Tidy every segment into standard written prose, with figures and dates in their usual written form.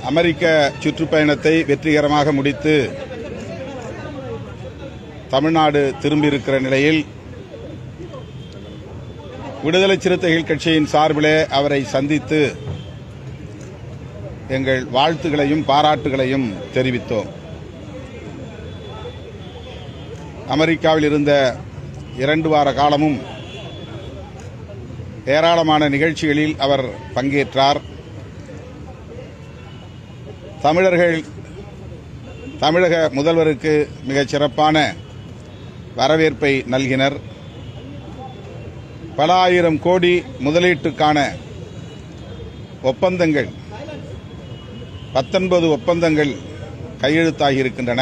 அமெரிக்க சுற்றுப்பயணத்தை வெற்றிகரமாக முடித்து தமிழ்நாடு திரும்பியிருக்கிற நிலையில் விடுதலை சிறுத்தைகள் கட்சியின் சார்பிலே அவரை சந்தித்து எங்கள் வாழ்த்துகளையும் பாராட்டுகளையும் தெரிவித்தோம். அமெரிக்காவில் இருந்த 2 வார காலமும் ஏராளமான நிகழ்ச்சிகளில் அவர் பங்கேற்றார். தமிழக முதல்வருக்கு மிகச் சிறப்பான வரவேற்பை நல்கினர். பல ஆயிரம் கோடி முதலீட்டுக்கான ஒப்பந்தங்கள் 19 ஒப்பந்தங்கள் கையெழுத்தாகியிருக்கின்றன.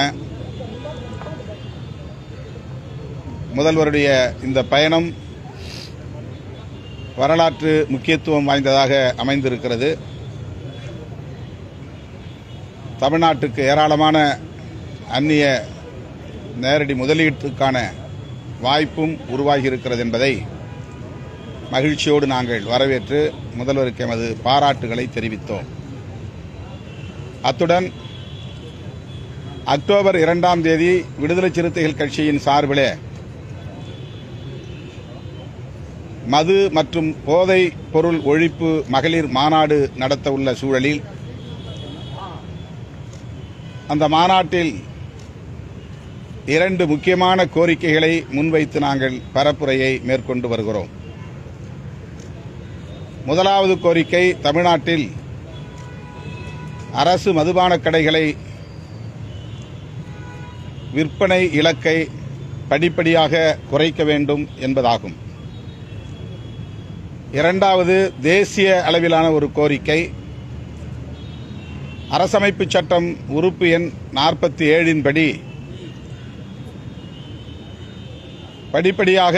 முதல்வருடைய இந்த பயணம் வரலாற்று முக்கியத்துவம் வாய்ந்ததாக அமைந்திருக்கிறது. தமிழ்நாட்டுக்கு ஏராளமான அந்நிய நேரடி முதலீட்டுக்கான வாய்ப்பும் உருவாகியிருக்கிறது என்பதை மகிழ்ச்சியோடு நாங்கள் வரவேற்று முதல்வருக்கு எமது பாராட்டுகளை தெரிவித்தோம். அத்துடன் அக்டோபர் 2ஆம் தேதி விடுதலை சிறுத்தைகள் கட்சியின் சார்பிலே மது மற்றும் போதைப் பொருள் ஒழிப்பு மகளிர் மாநாடு நடத்த உள்ள சூழலில் அந்த மாநாட்டில் 2 முக்கியமான கோரிக்கைகளை முன்வைத்து நாங்கள் பரப்புரையை மேற்கொண்டு வருகிறோம். முதலாவது கோரிக்கை, தமிழ்நாட்டில் அரசு மதுபான கடைகளை விற்பனை இலக்கை படிப்படியாக குறைக்க வேண்டும் என்பதாகும். இரண்டாவது, தேசிய அளவிலான ஒரு கோரிக்கை, அரசமைப்பு சட்டம் உறுப்பு எண் 47 படி படிப்படியாக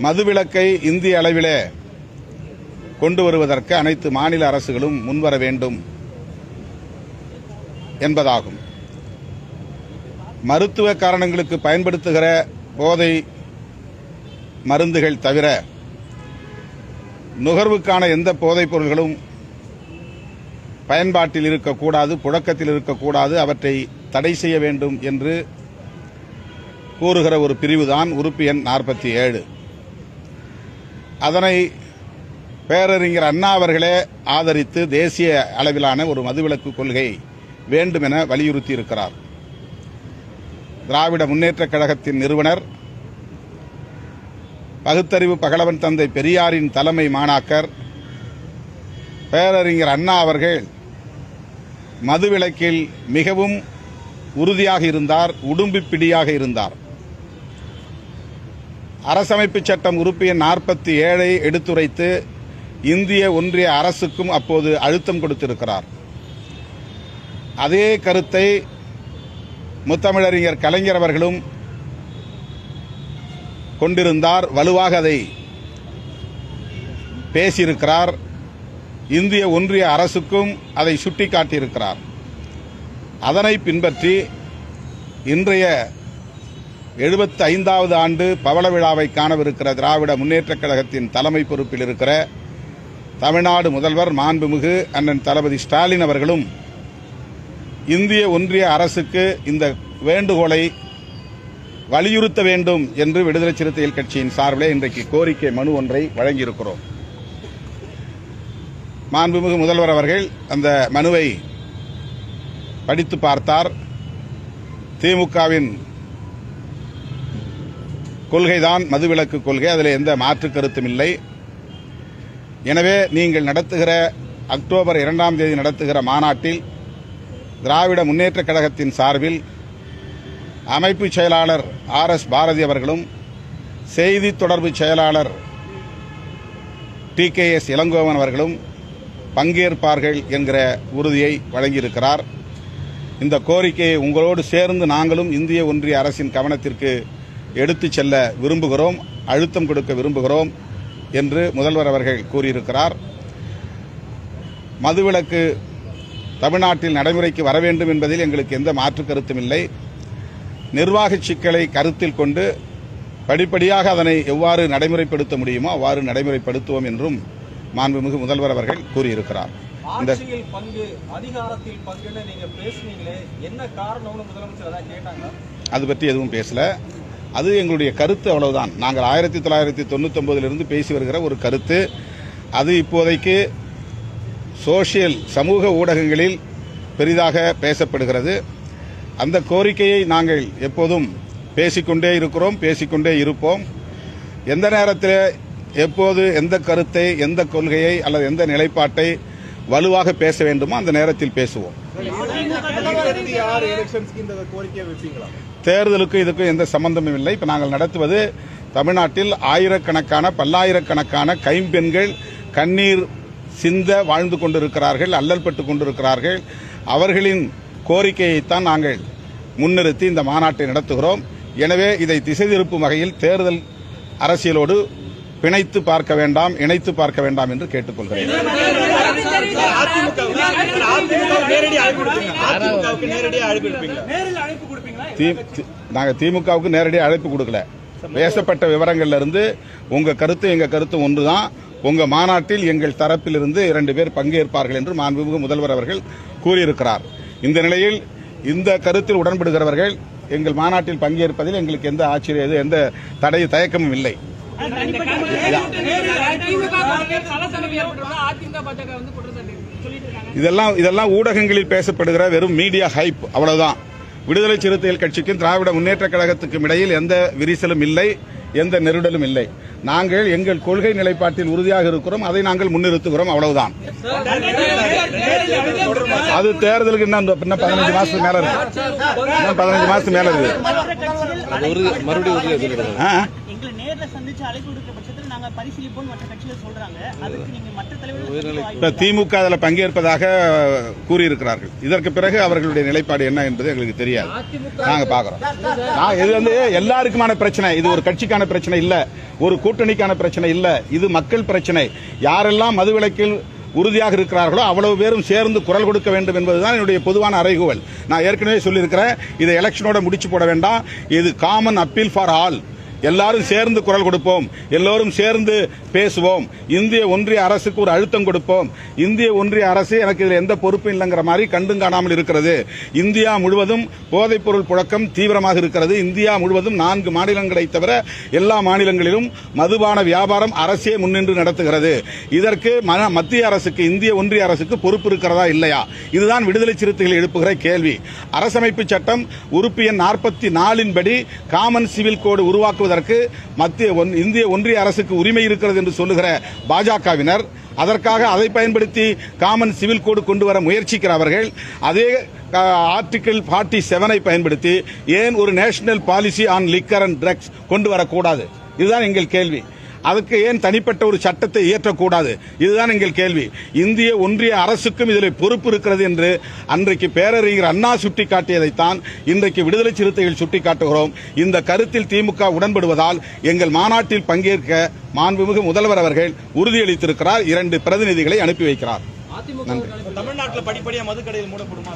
மதுவிலக்கை இந்திய அளவிலே கொண்டு வருவதற்கு அனைத்து மாநில அரசுகளும் முன்வர வேண்டும் என்பதாகும். மருத்துவ காரணங்களுக்கு பயன்படுத்துகிற போதை மருந்துகள் தவிர நுகர்வுக்கான எந்த போதைப் பொருள்களும் பயன்பாட்டில் இருக்கக்கூடாது, புழக்கத்தில் இருக்கக்கூடாது, அவற்றை தடை செய்ய வேண்டும் என்று கூறுகிற ஒரு பிரிவுதான் உறுப்பு எண் 47. அதனை பேரறிஞர் அண்ணா அவர்களே ஆதரித்து தேசிய அளவிலான ஒரு மதுவிலக்கு கொள்கை வேண்டும் என வலியுறுத்தி இருக்கிறார். திராவிட முன்னேற்றக் கழகத்தின் நிறுவனர், பகுத்தறிவு பகலவன் தந்தை பெரியாரின் தலைமை மாணாக்கர் பேரறிஞர் அண்ணா அவர்கள் மதுவிலக்கில் மிகவும் உறுதியாக இருந்தார், உடும்பிப்பிடியாக இருந்தார். அரசமைப்பு சட்டம் உறுப்பு எண் 47 எடுத்துரைத்து இந்திய ஒன்றிய அரசுக்கும் அப்போது அழுத்தம் கொடுத்திருக்கிறார். அதே கருத்தை முத்தமிழறிஞர் கலைஞர் அவர்களும் கொண்டிருந்தார், வலுவாக அதை பேசியிருக்கிறார். இந்திய ஒன்றிய அரசுக்கும் அதை சுட்டிக்காட்டியிருக்கிறார். அதனை பின்பற்றி இன்றைய 75வது ஆண்டு பவள விழாவை காணவிருக்கிற திராவிட முன்னேற்றக் கழகத்தின் தலைமை பொறுப்பில் இருக்கிற தமிழ்நாடு முதல்வர் மாண்புமிகு அண்ணன் தளபதி ஸ்டாலின் அவர்களும் இந்திய ஒன்றிய அரசுக்கு இந்த வேண்டுகோளை வலியுறுத்த வேண்டும் என்று விடுதலை சிறுத்தைகள் கட்சியின் சார்பிலே இன்றைக்கு கோரிக்கை மனு ஒன்றை வழங்கியிருக்கிறோம். மாண்புமிகு முதல்வர் அவர்கள் அந்த மனுவை படித்து பார்த்தார். திமுகவின் கொள்கைதான் மதுவிலக்கு கொள்கை, அதில் எந்த மாற்று கருத்தும் இல்லை. எனவே நீங்கள் நடத்துகிற அக்டோபர் 2ஆம் தேதி நடத்துகிற மாநாட்டில் திராவிட முன்னேற்றக் கழகத்தின் சார்பில் அமைப்பு செயலாளர் RS பாரதி அவர்களும் செய்தி தொடர்பு செயலாளர் TKS இளங்கோவன் அவர்களும் பங்கேற்பார்கள் என்கிற உறுதியை வழங்கியிருக்கிறார். இந்த கோரிக்கையை உங்களோடு சேர்ந்து நாங்களும் இந்திய ஒன்றிய அரசின் கவனத்திற்கு எடுத்துச் செல்ல விரும்புகிறோம், அழுத்தம் கொடுக்க விரும்புகிறோம் என்று முதல்வர் அவர்கள் கூறியிருக்கிறார். மதுவிலக்கு தமிழ்நாட்டில் நடைமுறைக்கு வர வேண்டும் என்பதில் எங்களுக்கு எந்த மாற்று கருத்தும் இல்லை. நிர்வாக சிக்கலை கருத்தில் கொண்டு படிப்படியாக அதனை எவ்வாறு நடைமுறைப்படுத்த முடியுமோ அவ்வாறு நடைமுறைப்படுத்துவோம் என்றும் மாண்புமிகு முதல்வர் அவர்கள் கூறியிருக்கிறார். ஆட்சியில் பங்கு, அதிகாரத்தில் பங்குன்னு நீங்க பேசுனீங்களே, என்ன காரணம்னு முதலமைச்சர் தான் கேட்டாங்க. அது பற்றி எதுவும் பேசல. அது எங்களுடைய கருத்து, அவ்வளவுதான். நாங்கள் 1999 பேசி வருகிற ஒரு கருத்து. அது இப்போதைக்கு சோசியல் சமூக ஊடகங்களில் பெரிதாக பேசப்படுகிறது. அந்த கோரிக்கையை நாங்கள் எப்போதும் பேசிக்கொண்டே இருக்கிறோம், பேசிக்கொண்டே இருப்போம். எந்த நேரத்தில் எப்போது எந்த கருத்தை, எந்த கொள்கையை அல்லது எந்த நிலைப்பாட்டை வலுவாக பேச வேண்டுமோ அந்த நேரத்தில் பேசுவோம். தேர்தலுக்கு இதுக்கும் எந்த சம்பந்தமும் இல்லை. இப்ப நாங்கள் நடத்துவது தமிழ்நாட்டில் ஆயிரக்கணக்கான பல்லாயிரக்கணக்கான கைம்பெண்கள் கண்ணீர் சிந்த வாழ்ந்து கொண்டிருக்கிறார்கள், அல்லல் பட்டுக் கொண்டிருக்கிறார்கள். அவர்களின் கோரிக்கையைத்தான் நாங்கள் முன்னிறுத்தி இந்த மாநாட்டை நடத்துகிறோம். எனவே இதை திசை திருப்பும் வகையில் தேர்தல் அரசியலோடு பிணைத்து பார்க்க வேண்டாம், இணைத்து பார்க்க வேண்டாம் என்று கேட்டுக்கொள்கிறேன். நாங்கள் திமுகவுக்கு நேரடியாக அழைப்பு கொடுக்கல. பேசப்பட்ட விவரங்கள்ல இருந்து உங்க கருத்து எங்க கருத்து ஒன்றுதான். உங்க மாநாட்டில் எங்கள் தரப்பிலிருந்து 2 பேர் பங்கேற்பார்கள் என்று மாண்புமிகு முதல்வர் அவர்கள் கூறியிருக்கிறார். இந்த நிலையில் இந்த கருத்தில் உடன்படுகிறவர்கள் எங்கள் மாநாட்டில் பங்கேற்பதில் எங்களுக்கு எந்த ஆச்சரியம், எந்த தயக்கமும் இல்லை. இதெல்லாம் ஊடகங்களில் பேசப்படுகிற வெறும் மீடியா ஹைப், அவ்வளவுதான். விடுதலை சிறுத்தைகள் கட்சிக்கும் திராவிட முன்னேற்ற கழகத்துக்கும் இடையில் எந்த விரிசலும் இல்லை, எந்த நெருடலும் இல்லை. நாங்கள் எங்கள் கொள்கை நிலைப்பாட்டில் உறுதியாக இருக்கிறோம், அதை நாங்கள் முன்னிறுத்துகிறோம், அவ்வளவுதான். அது தேர்தலுக்கு இன்னும் 15 மாசத்துக்கு மேல இருக்கு. 15 மாசத்துக்கு மேல இருக்கு. திமுக அதில் பங்கேற்பதாக கூறியிருக்கிறார்கள். இதற்கு பிறகு அவர்களுடைய நிலைப்பாடு என்ன என்பது எங்களுக்கு தெரியாது. நாங்க பாக்குறோம். இது வந்து எல்லாருக்குமான பிரச்சனை. இது ஒரு கட்சிக்கான பிரச்சனை இல்ல, ஒரு கூட்டணிக்கான பிரச்சனை இல்ல. இது மக்கள் பிரச்சனை. யாரெல்லாம் மதுவிலக்கில் உறுதியாக இருக்கிறார்களோ அவ்வளவு பேரும் சேர்ந்து குரல் கொடுக்க வேண்டும் என்பதுதான் என்னுடைய பொதுவான அறைகூவல். நான் ஏற்கனவே சொல்லியிருக்கிறேன், இதை எலெக்ஷனோட முடிச்சு போட வேண்டாம். இது காமன் அப்பீல் ஃபார் ஆல். எல்லாரும் சேர்ந்து குரல் கொடுப்போம், எல்லோரும் சேர்ந்து பேசுவோம். இந்திய ஒன்றிய அரசுக்கு ஒரு அழுத்தம் கொடுப்போம். இந்திய ஒன்றிய அரசு எனக்கு இதில் எந்த பொறுப்பும் இல்லைங்கிற மாதிரி கண்டும் காணாமல் இருக்கிறது. இந்தியா முழுவதும் போதைப்பொருள் புழக்கம் தீவிரமாக இருக்கிறது. இந்தியா முழுவதும் 4 மாநிலங்களை தவிர எல்லா மாநிலங்களிலும் மதுபான வியாபாரம் அரசே முன்னின்று நடத்துகிறது. இதற்கு மத்திய அரசுக்கு, இந்திய ஒன்றிய அரசுக்கு பொறுப்பு இருக்கிறதா இல்லையா? இதுதான் விடுதலை சிறுத்தைகள் எழுப்புகிற கேள்வி. அரசமைப்பு சட்டம் உறுப்பு எண் 44 படி காமன் சிவில் கோடு உருவாக்குவதற்கு இந்திய ஒன்றிய அரசுக்கு உரிமை இருக்கிறது என்று சொல்லுகிற பாஜகவினர், அதற்காக அதை பயன்படுத்தி காமன் சிவில் கோடு கொண்டு வர முயற்சிக்கிறவர்கள் அதே ஆர்டிகிள் 47 பயன்படுத்தி ஏன் ஒரு national policy on liquor and drugs கொண்டு வரக்கூடாது? இதுதான் எங்கள் கேள்வி. அதுக்கு ஏன் தனிப்பட்ட ஒரு சட்டத்தை இயற்றக்கூடாது? இதுதான் எங்கள் கேள்வி. இந்திய ஒன்றிய அரசுக்கும் இதில் பொறுப்பு இருக்கிறது என்று அன்றைக்கு பேரறிஞர் அண்ணா சுட்டிக்காட்டியதைத்தான் இன்றைக்கு விடுதலை சிறுத்தைகள் சுட்டிக்காட்டுகிறோம். இந்த கருத்தில் திமுக உடன்படுவதால் எங்கள் மாநாட்டில் பங்கேற்க மாண்புமிகு முதல்வர் அவர்கள் உறுதியளித்திருக்கிறார். 2 பிரதிநிதிகளை அனுப்பி வைக்கிறார். தமிழ்நாட்டில் படிப்படியாக மதுக்கடைகள் மூடப்படுமா?